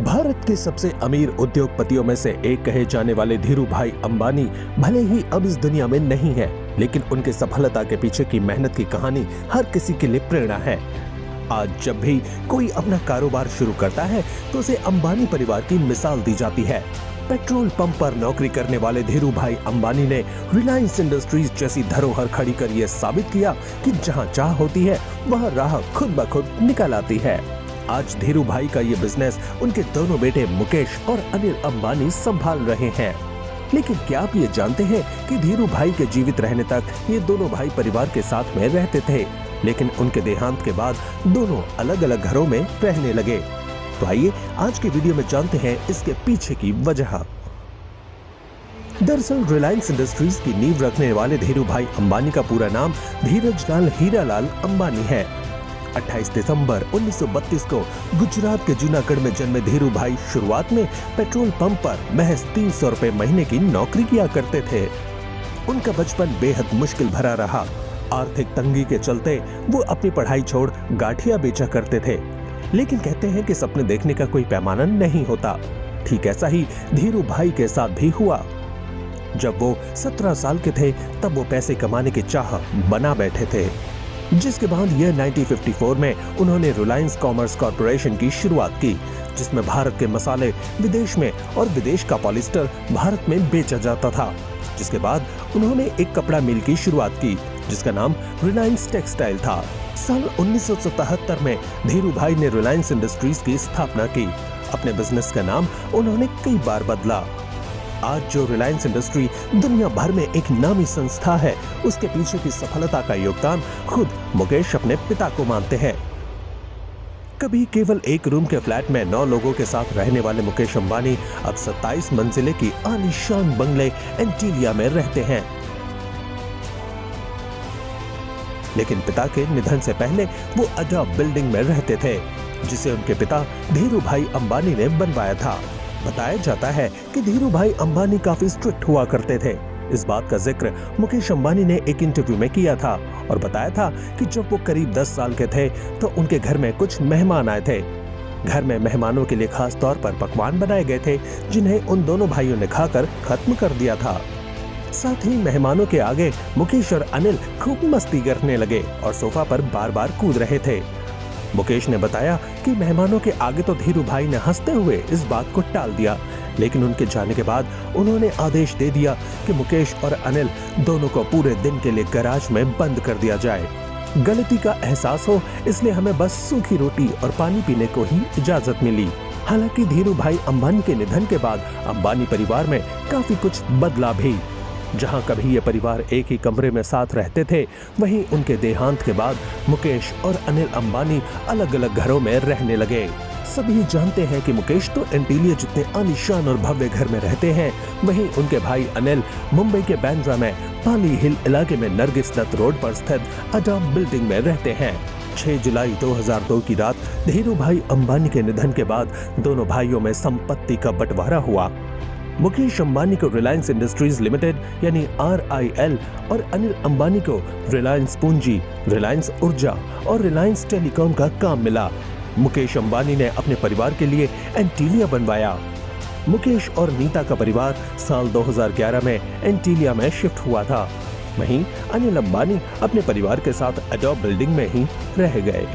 भारत के सबसे अमीर उद्योगपतियों में से एक कहे जाने वाले धीरू भाई अंबानी भले ही अब इस दुनिया में नहीं है, लेकिन उनके सफलता के पीछे की मेहनत की कहानी हर किसी के लिए प्रेरणा है। आज जब भी कोई अपना कारोबार शुरू करता है तो उसे अंबानी परिवार की मिसाल दी जाती है। पेट्रोल पंप पर नौकरी करने वाले धीरू भाई अंबानी ने रिलायंस इंडस्ट्रीज जैसी धरोहर खड़ी कर यह साबित किया कि जहां चाह होती है वहां राह खुद ब खुद निकल आती है। आज धीरू भाई का ये बिजनेस उनके दोनों बेटे मुकेश और अनिल अंबानी संभाल रहे हैं। लेकिन क्या आप ये जानते हैं कि धीरू भाई के जीवित रहने तक ये दोनों भाई परिवार के साथ में रहते थे, लेकिन उनके देहांत के बाद दोनों अलग अलग घरों में रहने लगे। तो आइए आज के वीडियो में जानते हैं इसके पीछे की वजह। दरअसल रिलायंस इंडस्ट्रीज की नींव रखने वाले धीरू भाई अंबानी का पूरा नाम धीरज लाल हीरालाल अंबानी है। 28 दिसंबर 1932 को गुजरात के जूनागढ़ में जन्मे धीरू भाई शुरुआत में पेट्रोल पंप पर महज 300 रुपए महीने की नौकरी किया करते थे। उनका बचपन बेहद मुश्किल भरा रहा। आर्थिक तंगी के चलते वो अपनी पढ़ाई छोड़ गाठिया बेचा करते थे। लेकिन कहते हैं कि सपने देखने का कोई पैमाना नहीं होता। ठीक ऐसा ही धीरू भाई के साथ भी हुआ। जब वो 17 साल के थे तब वो पैसे कमाने की चाह बना बैठे थे, जिसके बाद यह 1954 में उन्होंने रिलायंस कॉमर्स कॉर्पोरेशन की शुरुआत की, जिसमें भारत के मसाले विदेश में और विदेश का पॉलिस्टर भारत में बेचा जाता था। जिसके बाद उन्होंने एक कपड़ा मिल की शुरुआत की जिसका नाम रिलायंस टेक्सटाइल था। साल 1977 में धीरू भाई ने रिलायंस इंडस्ट्रीज की स्थापना की। अपने बिजनेस का नाम उन्होंने कई बार बदला। आज जो रिलायंस इंडस्ट्री दुनिया भर में एक नामी संस्था है, उसके पीछे की सफलता का योगदान खुद मुकेश अपने पिता को मानते हैं। कभी केवल एक रूम के फ्लैट में 9 लोगों के साथ रहने वाले मुकेश अंबानी अब 27 मंजिले की आलीशान बंगले एंटीलिया में रहते हैं। लेकिन पिता के निधन से पहले वो अजाब बिल्डिंग में रहते थे, जिसे उनके पिता धीरू भाई अंबानी ने बनवाया था। बताया जाता है कि धीरू भाई अंबानी काफी स्ट्रिक्ट हुआ करते थे। इस बात का जिक्र मुकेश अंबानी ने एक इंटरव्यू में किया था और बताया था कि जब वो करीब 10 साल के थे तो उनके घर में कुछ मेहमान आए थे। घर में मेहमानों के लिए खास तौर पर पकवान बनाए गए थे, जिन्हें उन दोनों भाइयों ने खाकर खत्म कर दिया था। साथ ही मेहमानों के आगे मुकेश और अनिल खूब मस्ती करने लगे और सोफा पर बार बार कूद रहे थे। मुकेश ने बताया कि मेहमानों के आगे तो धीरू भाई ने हंसते हुए इस बात को टाल दिया, लेकिन उनके जाने के बाद उन्होंने आदेश दे दिया कि मुकेश और अनिल दोनों को पूरे दिन के लिए गैराज में बंद कर दिया जाए। गलती का एहसास हो इसलिए हमें बस सूखी रोटी और पानी पीने को ही इजाजत मिली। हालांकि धीरू भाई अंबानी के निधन के बाद अंबानी परिवार में काफी कुछ बदला भी। जहां कभी ये परिवार एक ही कमरे में साथ रहते थे, वहीं उनके देहांत के बाद मुकेश और अनिल अंबानी अलग अलग घरों में रहने लगे। सभी जानते हैं कि मुकेश तो एंटीलिया जितने आलीशान और भव्य घर में रहते हैं, वहीं उनके भाई अनिल मुंबई के बांद्रा में पाली हिल इलाके में नरगिस दत्त रोड पर स्थित अजाब बिल्डिंग में रहते हैं। 6 जुलाई 2002 की रात धीरू भाई अंबानी के निधन के बाद दोनों भाइयों में संपत्ति का बंटवारा हुआ। मुकेश अंबानी को रिलायंस इंडस्ट्रीज लिमिटेड यानी RIL और अनिल अंबानी को रिलायंस पूंजी, रिलायंस ऊर्जा और रिलायंस टेलीकॉम का काम मिला। मुकेश अंबानी ने अपने परिवार के लिए एंटीलिया बनवाया। मुकेश और नीता का परिवार साल 2011 में एंटीलिया में शिफ्ट हुआ था। वहीं अनिल अंबानी अपने परिवार के साथ अडॉब बिल्डिंग में ही रह गए।